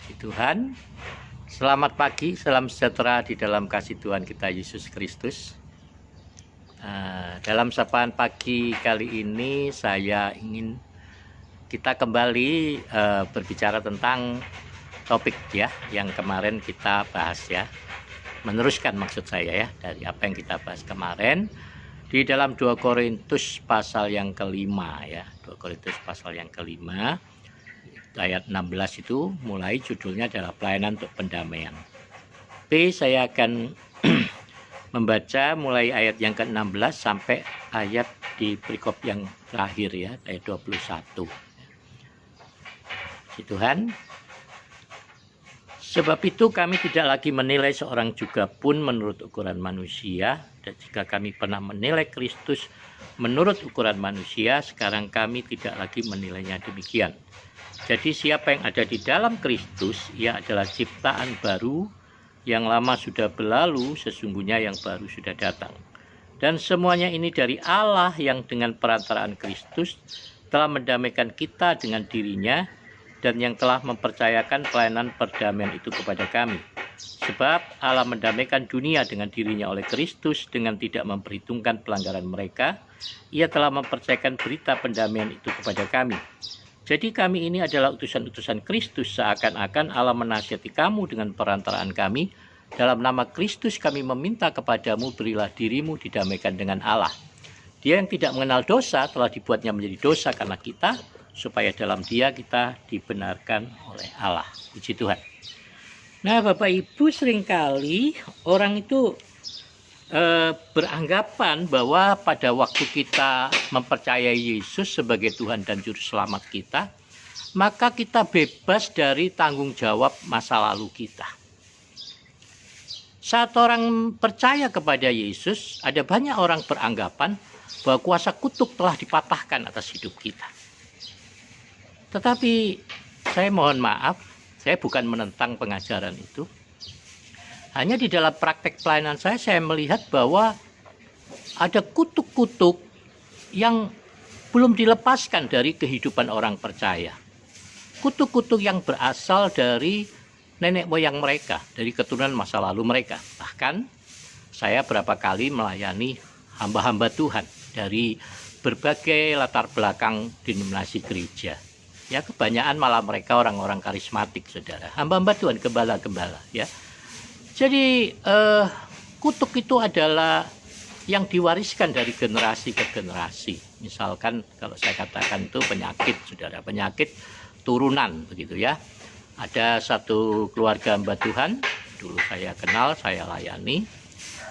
Puji Tuhan, selamat pagi, salam sejahtera di dalam kasih Tuhan kita Yesus Kristus. Dalam sapaan pagi kali ini saya ingin kita kembali berbicara tentang topik ya yang kemarin kita bahas ya. Meneruskan maksud saya ya dari apa yang kita bahas kemarin di dalam 2 Korintus pasal yang kelima ya. 2 Korintus pasal yang kelima ayat 16 itu mulai judulnya adalah pelayanan untuk pendamaian. Saya akan membaca mulai ayat yang ke-16 sampai ayat di perikop yang terakhir ya, ayat 21. Puji Tuhan. Sebab itu kami tidak lagi menilai seorang juga pun menurut ukuran manusia, dan jika kami pernah menilai Kristus menurut ukuran manusia, sekarang kami tidak lagi menilainya demikian. Jadi siapa yang ada di dalam Kristus, ia adalah ciptaan baru, yang lama sudah berlalu, sesungguhnya yang baru sudah datang. Dan semuanya ini dari Allah yang dengan perantaraan Kristus telah mendamaikan kita dengan dirinya, dan yang telah mempercayakan pelayanan perdamaian itu kepada kami. Sebab Allah mendamaikan dunia dengan dirinya oleh Kristus dengan tidak memperhitungkan pelanggaran mereka. Ia telah mempercayakan berita pendamaian itu kepada kami. Jadi kami ini adalah utusan-utusan Kristus, seakan-akan Allah menasihati kamu dengan perantaraan kami. Dalam nama Kristus kami meminta kepadamu, berilah dirimu didamaikan dengan Allah. Dia yang tidak mengenal dosa telah dibuatnya menjadi dosa karena kita, supaya dalam Dia kita dibenarkan oleh Allah. Puji Tuhan. Nah, Bapak Ibu, seringkali orang itu beranggapan bahwa pada waktu kita mempercayai Yesus sebagai Tuhan dan Juru Selamat kita, maka kita bebas dari tanggung jawab masa lalu kita. Saat orang percaya kepada Yesus, ada banyak orang beranggapan bahwa kuasa kutuk telah dipatahkan atas hidup kita. Tetapi saya mohon maaf, saya bukan menentang pengajaran itu. Hanya di dalam praktek pelayanan saya melihat bahwa ada kutuk-kutuk yang belum dilepaskan dari kehidupan orang percaya. Kutuk-kutuk yang berasal dari nenek moyang mereka, dari keturunan masa lalu mereka. Bahkan saya berapa kali melayani hamba-hamba Tuhan dari berbagai latar belakang denominasi gereja. Ya, kebanyakan malah mereka orang-orang karismatik, saudara. Hamba-hamba Tuhan, gembala-gembala ya. Jadi kutuk itu adalah yang diwariskan dari generasi ke generasi. Misalkan kalau saya katakan itu penyakit, saudara, penyakit turunan begitu ya. Ada satu keluarga hamba Tuhan, dulu saya kenal, saya layani,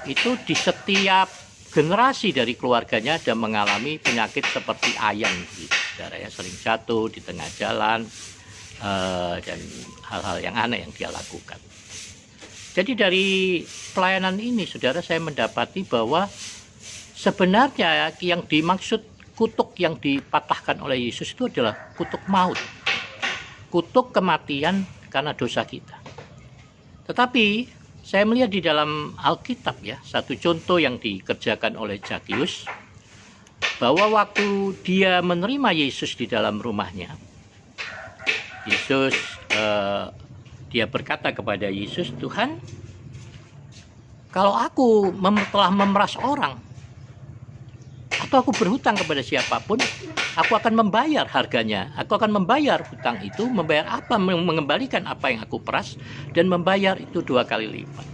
itu di setiap generasi dari keluarganya ada mengalami penyakit seperti ayan, gitu, saudara ya, sering jatuh di tengah jalan dan hal-hal yang aneh yang dia lakukan. Jadi dari pelayanan ini, saudara, saya mendapati bahwa sebenarnya yang dimaksud kutuk yang dipatahkan oleh Yesus itu adalah kutuk maut. Kutuk kematian karena dosa kita. Tetapi saya melihat di dalam Alkitab ya, satu contoh yang dikerjakan oleh Zakius, bahwa waktu dia menerima Yesus di dalam rumahnya, Yesus dia berkata kepada Yesus, Tuhan, kalau aku telah memeras orang, atau aku berhutang kepada siapapun, aku akan membayar harganya. Aku akan membayar hutang itu, membayar apa, mengembalikan apa yang aku peras, dan membayar itu 2 kali lipat.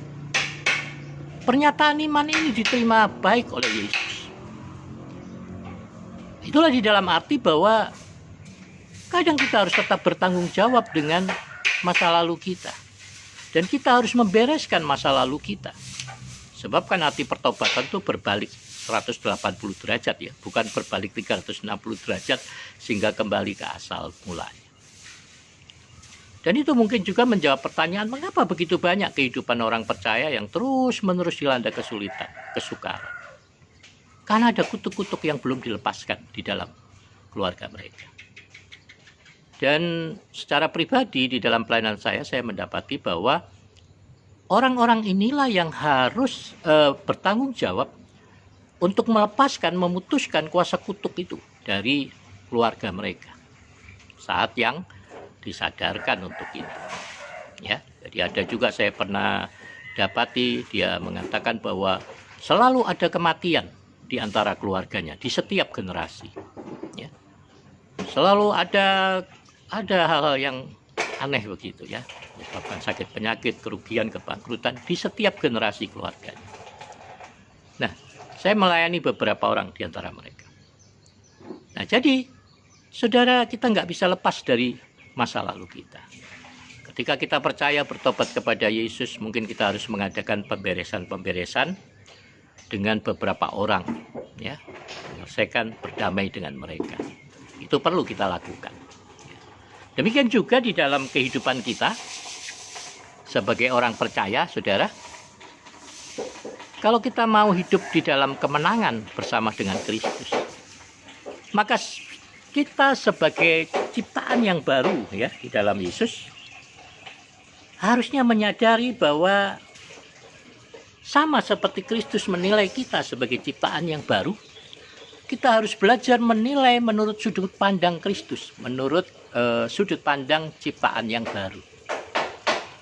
Pernyataan iman ini diterima baik oleh Yesus. Itulah di dalam arti bahwa kadang kita harus tetap bertanggung jawab dengan masa lalu kita, dan kita harus membereskan masa lalu kita. Sebab kan arti pertobatan itu berbalik 180 derajat ya, bukan berbalik 360 derajat sehingga kembali ke asal mulanya. Dan itu mungkin juga menjawab pertanyaan, mengapa begitu banyak kehidupan orang percaya yang terus-menerus dilanda kesulitan, kesukaran? Karena ada kutuk-kutuk yang belum dilepaskan di dalam keluarga mereka. Dan secara pribadi di dalam pelayanan saya mendapati bahwa orang-orang inilah yang harus bertanggung jawab untuk melepaskan, memutuskan kuasa kutuk itu dari keluarga mereka saat yang disadarkan untuk itu. Jadi ada juga saya pernah dapati dia mengatakan bahwa selalu ada kematian di antara keluarganya di setiap generasi. Ya. Selalu ada hal-hal yang aneh begitu ya, menyebabkan sakit penyakit, kerugian, kebangkrutan di setiap generasi keluarganya. Nah, saya melayani beberapa orang di antara mereka. Nah, jadi saudara, kita nggak bisa lepas dari masa lalu kita. Ketika kita percaya bertobat kepada Yesus, mungkin kita harus mengadakan pemberesan dengan beberapa orang, ya, menyelesaikan, berdamai dengan mereka. Itu perlu kita lakukan. Demikian juga di dalam kehidupan kita sebagai orang percaya, saudara. Kalau kita mau hidup di dalam kemenangan bersama dengan Kristus, maka kita sebagai ciptaan yang baru ya di dalam Yesus harusnya menyadari bahwa sama seperti Kristus menilai kita sebagai ciptaan yang baru, kita harus belajar menilai menurut sudut pandang Kristus, menurut sudut pandang ciptaan yang baru.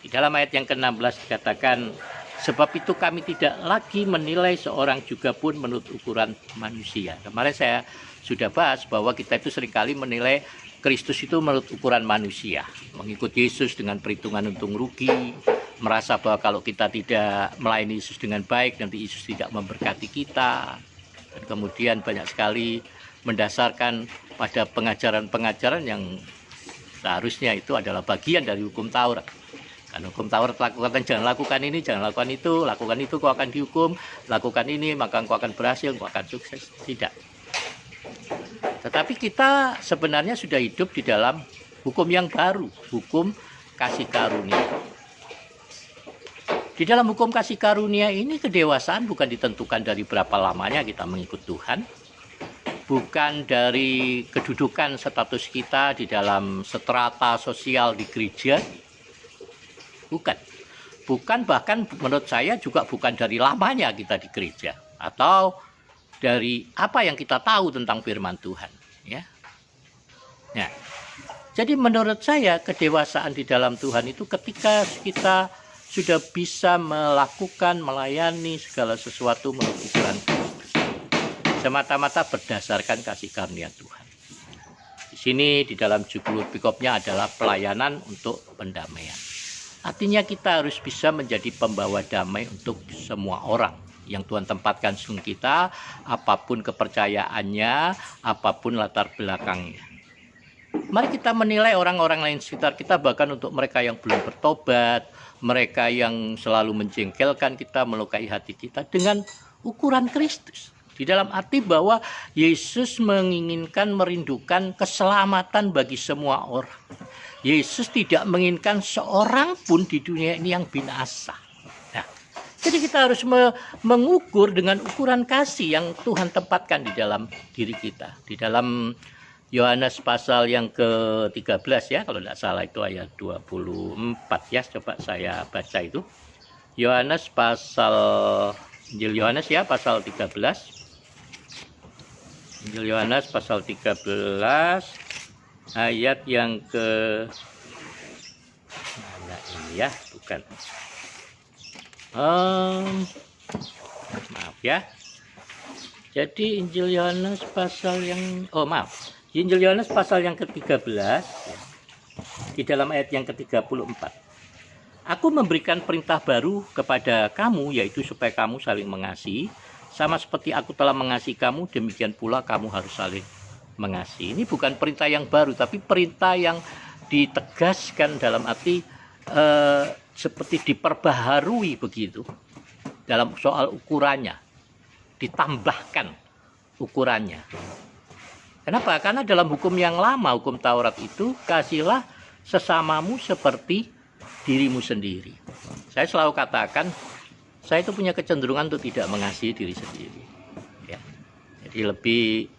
Di dalam ayat yang ke-16 dikatakan, sebab itu kami tidak lagi menilai seorang juga pun menurut ukuran manusia. Kemarin saya sudah bahas bahwa kita itu seringkali menilai Kristus itu menurut ukuran manusia. Mengikut Yesus dengan perhitungan untung rugi, merasa bahwa kalau kita tidak melayani Yesus dengan baik, nanti Yesus tidak memberkati kita. Dan kemudian banyak sekali mendasarkan pada pengajaran-pengajaran yang seharusnya itu adalah bagian dari hukum Taurat. Karena hukum Taurat lakukan, jangan lakukan ini, jangan lakukan itu kau akan dihukum, lakukan ini maka kau akan berhasil, kau akan sukses. Tidak. Tetapi kita sebenarnya sudah hidup di dalam hukum yang baru, hukum kasih karunia. Di dalam hukum kasih karunia ini kedewasaan bukan ditentukan dari berapa lamanya kita mengikut Tuhan, bukan dari kedudukan status kita di dalam strata sosial di gereja, bukan bahkan menurut saya juga bukan dari lamanya kita di gereja atau dari apa yang kita tahu tentang firman Tuhan, ya. Nah, jadi menurut saya kedewasaan di dalam Tuhan itu ketika kita sudah bisa melakukan, melayani segala sesuatu menurut ukuran Kristus, semata-mata berdasarkan kasih karunia Tuhan. Di sini di dalam judul pikopnya adalah pelayanan untuk pendamaian. Artinya kita harus bisa menjadi pembawa damai untuk semua orang yang Tuhan tempatkan sebelum kita, apapun kepercayaannya, apapun latar belakangnya. Mari kita menilai orang-orang lain sekitar kita, bahkan untuk mereka yang belum bertobat, mereka yang selalu menjengkelkan kita, melukai hati kita, dengan ukuran Kristus. Di dalam arti bahwa Yesus menginginkan, merindukan keselamatan bagi semua orang. Yesus tidak menginginkan seorang pun di dunia ini yang binasa. Jadi kita harus mengukur dengan ukuran kasih yang Tuhan tempatkan di dalam diri kita. Di dalam Yohanes pasal yang ke-13 ya, kalau tidak salah itu ayat 24 ya, coba saya baca itu. Yohanes pasal, Injil Yohanes ya, pasal 13. Injil Yohanes pasal 13 ayat yang ke, mana ini ya, bukan. Maaf ya. Jadi Injil Yohanes pasal yang Injil Yohanes pasal yang ke-13 di dalam ayat yang ke-34. Aku memberikan perintah baru kepada kamu, yaitu supaya kamu saling mengasihi, sama seperti aku telah mengasihi kamu, demikian pula kamu harus saling mengasihi. Ini bukan perintah yang baru, tapi perintah yang ditegaskan dalam arti seperti diperbaharui begitu dalam soal ukurannya, ditambahkan ukurannya. Kenapa? Karena dalam hukum yang lama, hukum Taurat itu, kasihlah sesamamu seperti dirimu sendiri. Saya selalu katakan, saya itu punya kecenderungan untuk tidak mengasihi diri sendiri. Ya. Jadi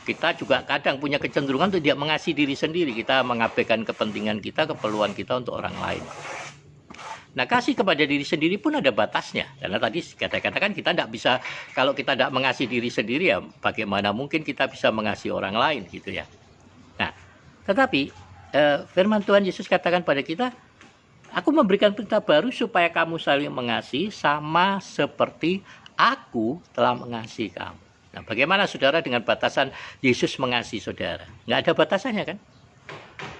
kita juga kadang punya kecenderungan untuk tidak mengasihi diri sendiri. Kita mengabaikan kepentingan kita, keperluan kita untuk orang lain. Nah, kasih kepada diri sendiri pun ada batasnya. Karena tadi katakan kita tidak bisa, kalau kita tidak mengasihi diri sendiri, ya bagaimana mungkin kita bisa mengasihi orang lain gitu ya. Nah, tetapi firman Tuhan Yesus katakan pada kita, Aku memberikan perintah baru supaya kamu saling mengasihi sama seperti aku telah mengasihi kamu. Nah, bagaimana saudara dengan batasan Yesus mengasihi saudara? Nggak ada batasannya kan?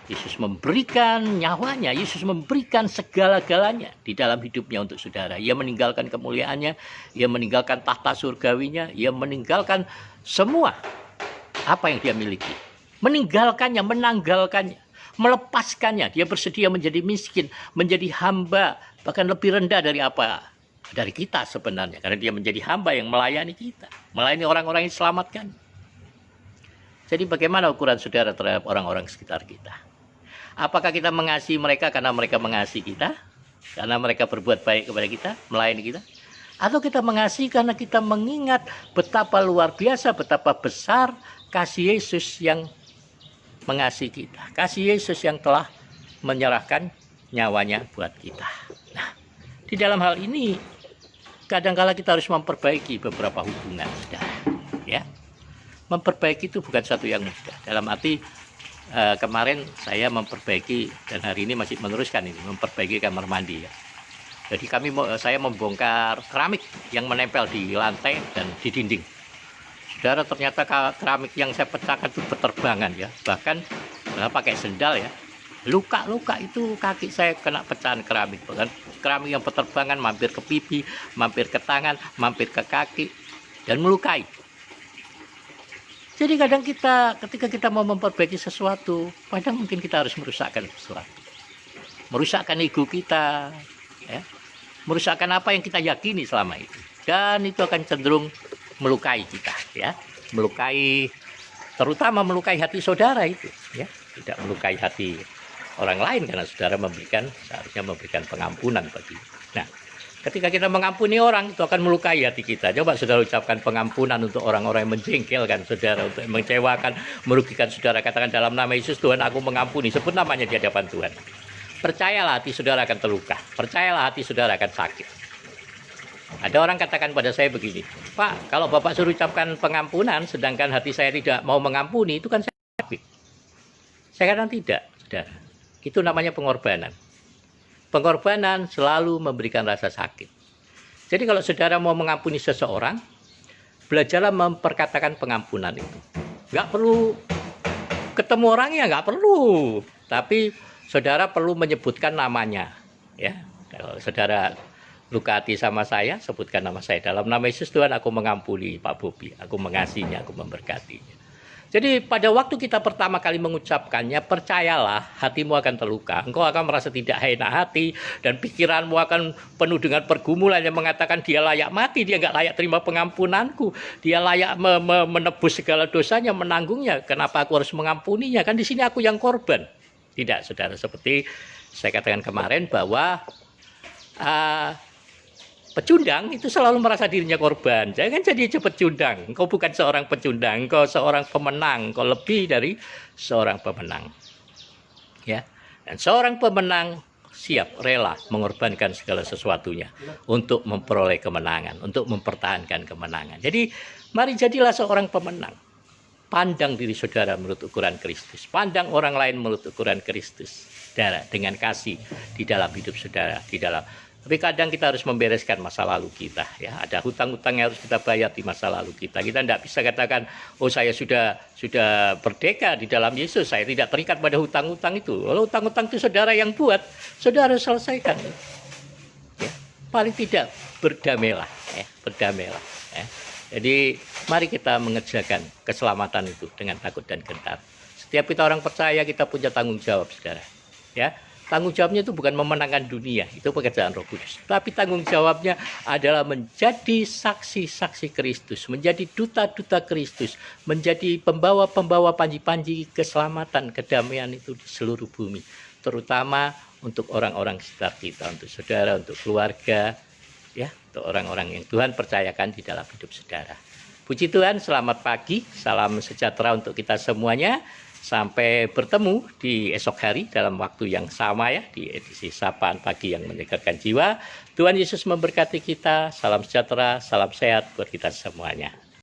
Yesus memberikan nyawanya, Yesus memberikan segala-galanya di dalam hidupnya untuk saudara. Ia meninggalkan kemuliaannya, ia meninggalkan tahta surgawinya, ia meninggalkan semua apa yang dia miliki. Meninggalkannya, menanggalkannya, melepaskannya. Dia bersedia menjadi miskin, menjadi hamba, bahkan lebih rendah dari apa dari kita sebenarnya. Karena dia menjadi hamba yang melayani kita, melayani orang-orang yang diselamatkan. Jadi bagaimana ukuran saudara terhadap orang-orang sekitar kita? Apakah kita mengasihi mereka karena mereka mengasihi kita? Karena mereka berbuat baik kepada kita, melayani kita? Atau kita mengasihi karena kita mengingat betapa luar biasa, betapa besar kasih Yesus yang mengasihi kita. Kasih Yesus yang telah menyerahkan nyawanya buat kita. Nah, di dalam hal ini kadang-kala kita harus memperbaiki beberapa hubungan, saudara. Ya, memperbaiki itu bukan satu yang mudah. Dalam arti kemarin saya memperbaiki dan hari ini masih meneruskan ini, memperbaiki kamar mandi. Ya. Jadi saya membongkar keramik yang menempel di lantai dan di dinding. Saudara, ternyata keramik yang saya pecahkan itu berterbangan ya. Bahkan pakai sendal ya. Luka-luka itu kaki saya kena pecahan keramik. Bahkan keramik yang berterbangan mampir ke pipi, mampir ke tangan, mampir ke kaki dan melukai. Jadi kadang ketika kita mau memperbaiki sesuatu, kadang mungkin kita harus merusakkan sesuatu. Merusakkan ego kita, ya. Merusakkan apa yang kita yakini selama itu. Dan itu akan cenderung melukai kita, ya, melukai, terutama melukai hati saudara itu, ya, tidak melukai hati orang lain karena saudara seharusnya memberikan pengampunan bagi. Nah, ketika kita mengampuni orang itu akan melukai hati kita. Coba saudara ucapkan pengampunan untuk orang-orang yang menjengkelkan saudara, untuk mengecewakan, merugikan saudara. Katakan dalam nama Yesus, Tuhan, aku mengampuni. Sebut namanya di hadapan Tuhan. Percayalah hati saudara akan terluka. Percayalah hati saudara akan sakit. Ada orang katakan pada saya begini, Pak, kalau Bapak suruh ucapkan pengampunan, sedangkan hati saya tidak mau mengampuni, itu kan sakit. Saya katakan tidak, saudara. Itu namanya pengorbanan. Pengorbanan selalu memberikan rasa sakit. Jadi kalau saudara mau mengampuni seseorang, belajarlah memperkatakan pengampunan itu. Nggak perlu ketemu orangnya, nggak perlu. Tapi saudara perlu menyebutkan namanya. Ya, kalau saudara luka hati sama saya, sebutkan nama saya. Dalam nama Yesus, Tuhan, aku mengampuni Pak Bobi. Aku mengasihinya, aku memberkatinya. Jadi pada waktu kita pertama kali mengucapkannya, percayalah hatimu akan terluka. Engkau akan merasa tidak enak hati dan pikiranmu akan penuh dengan pergumulan yang mengatakan dia layak mati, dia nggak layak terima pengampunanku, dia layak menebus segala dosanya, menanggungnya. Kenapa aku harus mengampuninya? Kan di sini aku yang korban. Tidak, saudara. Seperti saya katakan kemarin bahwa pecundang itu selalu merasa dirinya korban. Jangan jadi pecundang. Engkau bukan seorang pecundang, engkau seorang pemenang. Engkau lebih dari seorang pemenang. Ya. Dan seorang pemenang siap, rela mengorbankan segala sesuatunya untuk memperoleh kemenangan, untuk mempertahankan kemenangan. Jadi, mari jadilah seorang pemenang. Pandang diri saudara menurut ukuran Kristus. Pandang orang lain menurut ukuran Kristus. Saudara, dengan kasih di dalam hidup saudara, Tapi kadang kita harus membereskan masa lalu kita, ya. Ada hutang-hutang yang harus kita bayar di masa lalu kita. Kita tidak bisa katakan, oh saya sudah merdeka di dalam Yesus, saya tidak terikat pada hutang-hutang itu. Kalau hutang-hutang itu saudara yang buat, saudara harus selesaikan. Ya. Paling tidak berdamailah, ya. Berdamailah. Ya. Jadi mari kita mengerjakan keselamatan itu dengan takut dan gentar. Setiap kita orang percaya kita punya tanggung jawab, saudara. Ya. Tanggung jawabnya itu bukan memenangkan dunia, itu pekerjaan Roh Kudus. Tapi tanggung jawabnya adalah menjadi saksi-saksi Kristus, menjadi duta-duta Kristus, menjadi pembawa-pembawa panji-panji keselamatan, kedamaian itu di seluruh bumi. Terutama untuk orang-orang sekitar kita, untuk saudara, untuk keluarga, ya, untuk orang-orang yang Tuhan percayakan di dalam hidup saudara. Puji Tuhan, selamat pagi, salam sejahtera untuk kita semuanya. Sampai bertemu di esok hari dalam waktu yang sama, ya, di edisi Sapaan Pagi yang menyegarkan jiwa. Tuhan Yesus memberkati kita. Salam sejahtera, salam sehat buat kita semuanya.